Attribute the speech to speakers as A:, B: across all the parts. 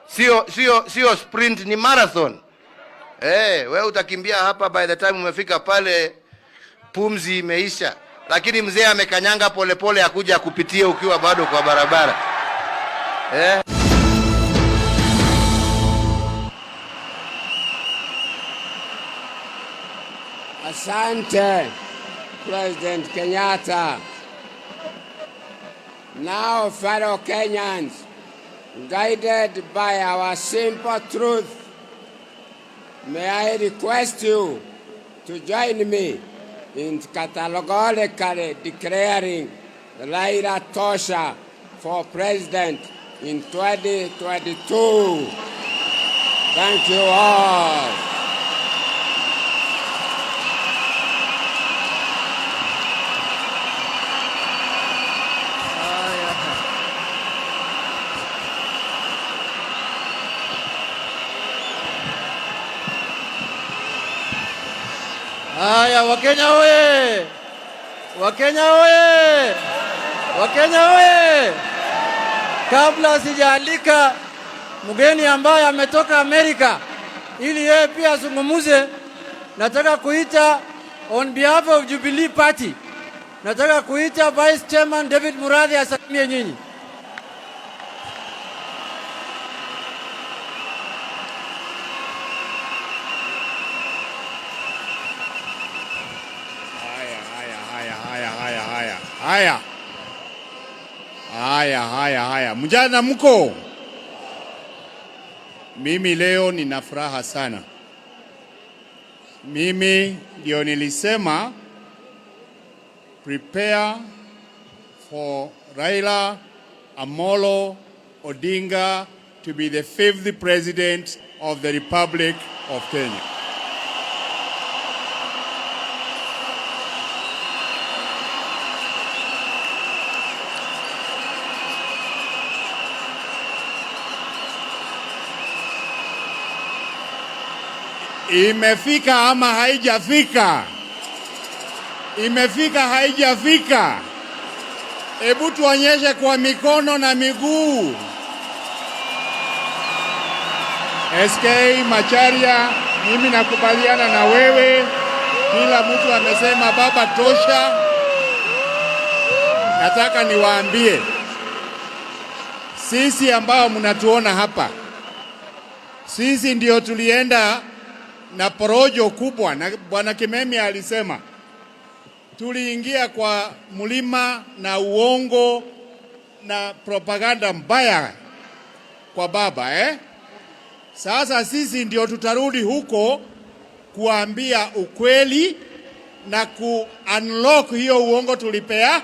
A: Sio sprint, ni marathon. Wewe utakimbia hapa, by the time umefika pale pumzi imeisha, lakini mzee amekanyanga polepole akuja kupitia ukiwa bado kwa barabara.
B: Asante, President Kenyatta. Now, fellow Kenyans, guided by our simple truth, may I request you to join me in categorically declaring Raila Tosha for president in 2022. Thank you all.
C: Haya, Wakenya oye! Wakenya oye! Wakenya oye! Kabla sijaalika mgeni ambaye ametoka Amerika ili yeye pia azungumuze, nataka kuita on behalf of Jubilee Party, nataka kuita Vice Chairman David Murathe asalimie nyinyi.
D: Haya. Mjana mko? Mimi leo nina furaha sana. Mimi ndio nilisema prepare for Raila Amolo Odinga to be the 5th president of the Republic of Kenya. Imefika ama haijafika? Imefika haijafika? Hebu tuonyeshe kwa mikono na miguu. SK Macharia, mimi nakubaliana na wewe. Kila mtu amesema baba tosha. Nataka niwaambie sisi ambao mnatuona hapa, sisi ndio tulienda na porojo kubwa, na Bwana Kimemi alisema tuliingia kwa mlima na uongo na propaganda mbaya kwa baba. Sasa sisi ndio tutarudi huko kuambia ukweli na ku-unlock hiyo uongo tulipea.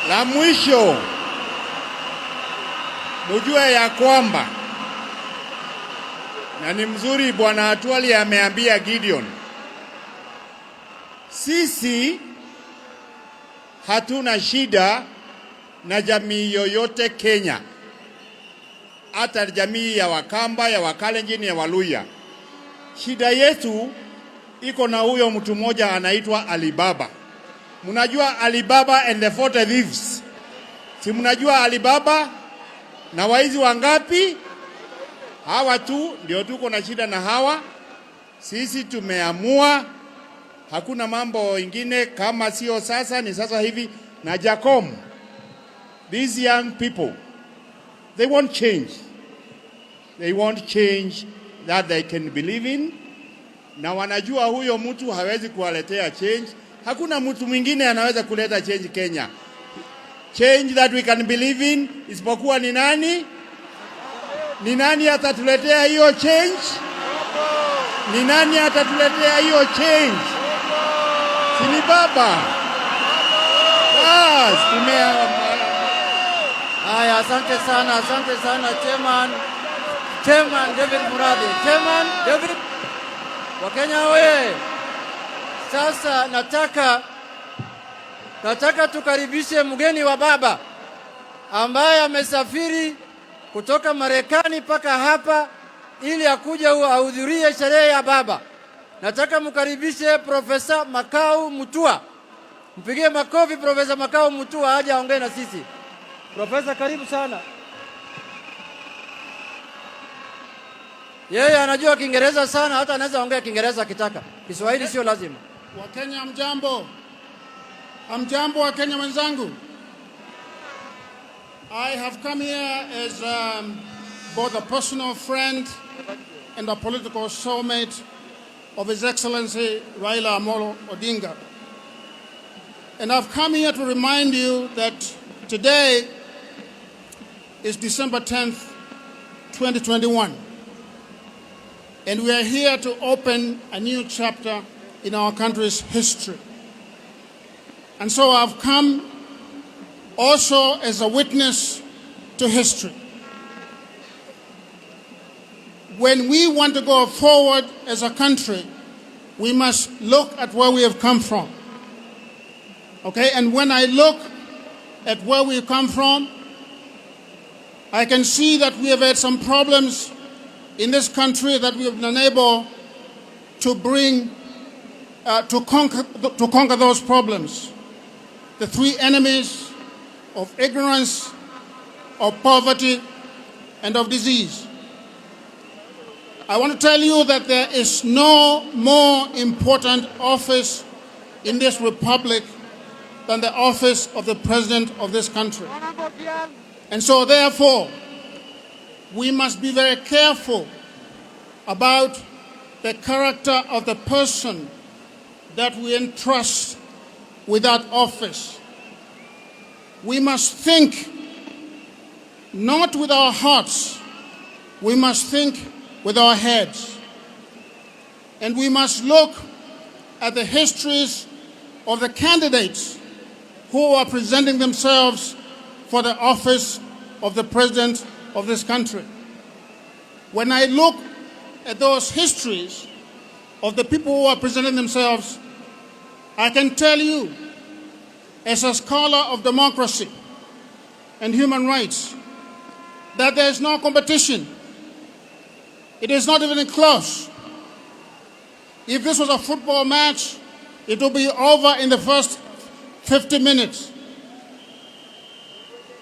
D: La mwisho, mujue ya kwamba, na ni mzuri Bwana Atwali ameambia Gideon, sisi hatuna shida na jamii yoyote Kenya, hata jamii ya Wakamba, ya Wakalenjin, ya Waluya. Shida yetu iko na huyo mtu mmoja anaitwa Alibaba. Mnajua Alibaba and the 40 thieves? Si mnajua Alibaba na waizi wangapi? Hawa tu ndio tuko na shida na hawa. Sisi tumeamua hakuna mambo ingine, kama sio sasa ni sasa hivi. Na Jacom, these young people, they want change. They want change that they can believe in. Na wanajua huyo mtu hawezi kuwaletea change. Hakuna mtu mwingine anaweza kuleta change Kenya. Change that we can believe in isipokuwa ni nani? Ni nani atatuletea hiyo change? Ni nani atatuletea hiyo change? Si ni baba? Bas,
C: Haya, asante sana Chairman David Murathe. Chairman David. Wakenya oye! Sasa nataka tukaribishe mgeni wa baba ambaye amesafiri kutoka Marekani mpaka hapa ili akuja ahudhurie sherehe ya baba. Nataka mkaribishe Profesa Makau Mutua. Mpigie makofi Profesa Makau Mutua aje aongee na sisi. Profesa, karibu sana. Yeye anajua Kiingereza sana, hata anaweza ongea Kiingereza akitaka. Kiswahili sio lazima.
E: Wakenya hamjambo. Hamjambo Wakenya wenzangu. I have come here as both a personal friend and a political soulmate of His Excellency Raila Amolo Odinga. And I've come here to remind you that today is December 10th, 2021. And we are here to open a new chapter in our country's history. And so I've come also as a witness to history. When we want to go forward as a country, we must look at where we have come from. Okay, and when I look at where we come from, I can see that we have had some problems in this country that we have been unable to bring, to conquer those problems. The three enemies of ignorance, of poverty, and of disease. I want to tell you that there is no more important office in this republic than the office of the president of this country. And so therefore, we must be very careful about the character of the person that we entrust with that office. We must think not with our hearts, we must think with our heads. And we must look at the histories of the candidates who are presenting themselves for the office of the president of this country. When I look at those histories of the people who are presenting themselves, I can tell you, as a scholar of democracy and human rights, that there is no competition. It is not even close. If this was a football match, it will be over in the first 50 minutes.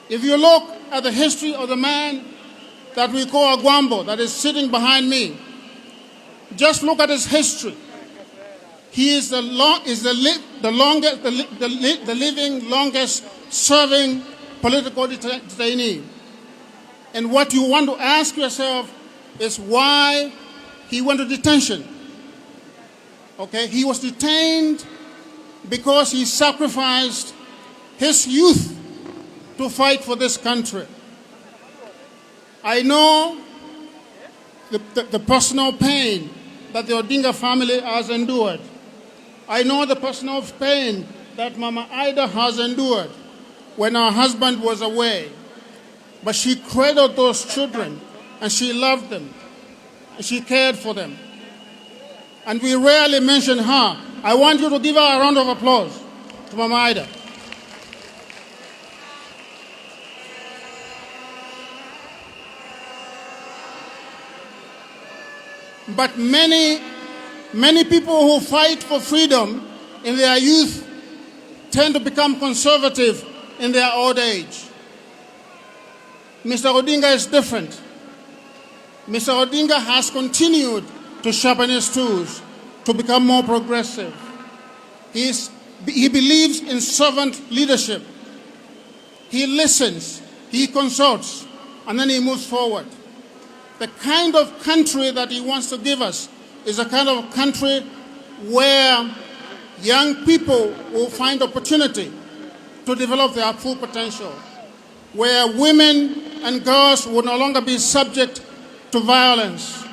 E: If you look at the history of the man that we call Agwambo, that is sitting behind me, just look at his history. He is the living longest serving political detainee. And what you want to ask yourself is why he went to detention. Okay, he was detained because he sacrificed his youth to fight for this country. I know the personal pain that the Odinga family has endured. I know the personal pain that Mama Ida has endured when her husband was away. But she cradled those children and she loved them and she cared for them. And we rarely mention her. I want you to give her a round of applause to Mama Ida. But many people who fight for freedom in their youth tend to become conservative in their old age. Mr. Odinga is different. Mr. Odinga has continued to sharpen his tools, to become more progressive. He believes in servant leadership. He listens, he consults, and then he moves forward. The kind of country that he wants to give us is a kind of country where young people will find opportunity to develop their full potential, where women and girls will no longer be subject to violence,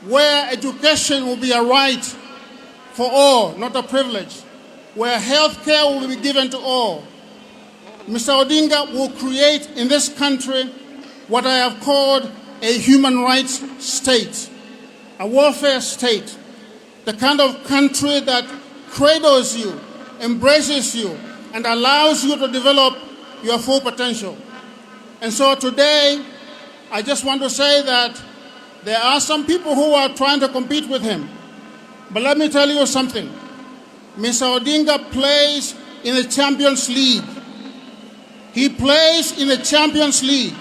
E: where education will be a right for all, not a privilege, where health care will be given to all. Mr. Odinga will create in this country what I have called a human rights state, a welfare state, the kind of country that cradles you, embraces you, and allows you to develop your full potential. And so today, I just want to say that there are some people who are trying to compete with him. But let me tell you something. Mr. Odinga plays in the Champions League. He plays in the Champions League.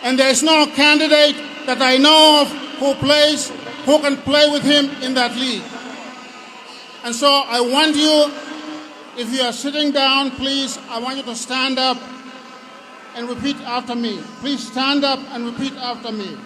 E: And there is no candidate that I know of who can play with him in that league. And so I want you, if you are sitting down, please, I want you to stand up and repeat after me. Please stand up and repeat after me.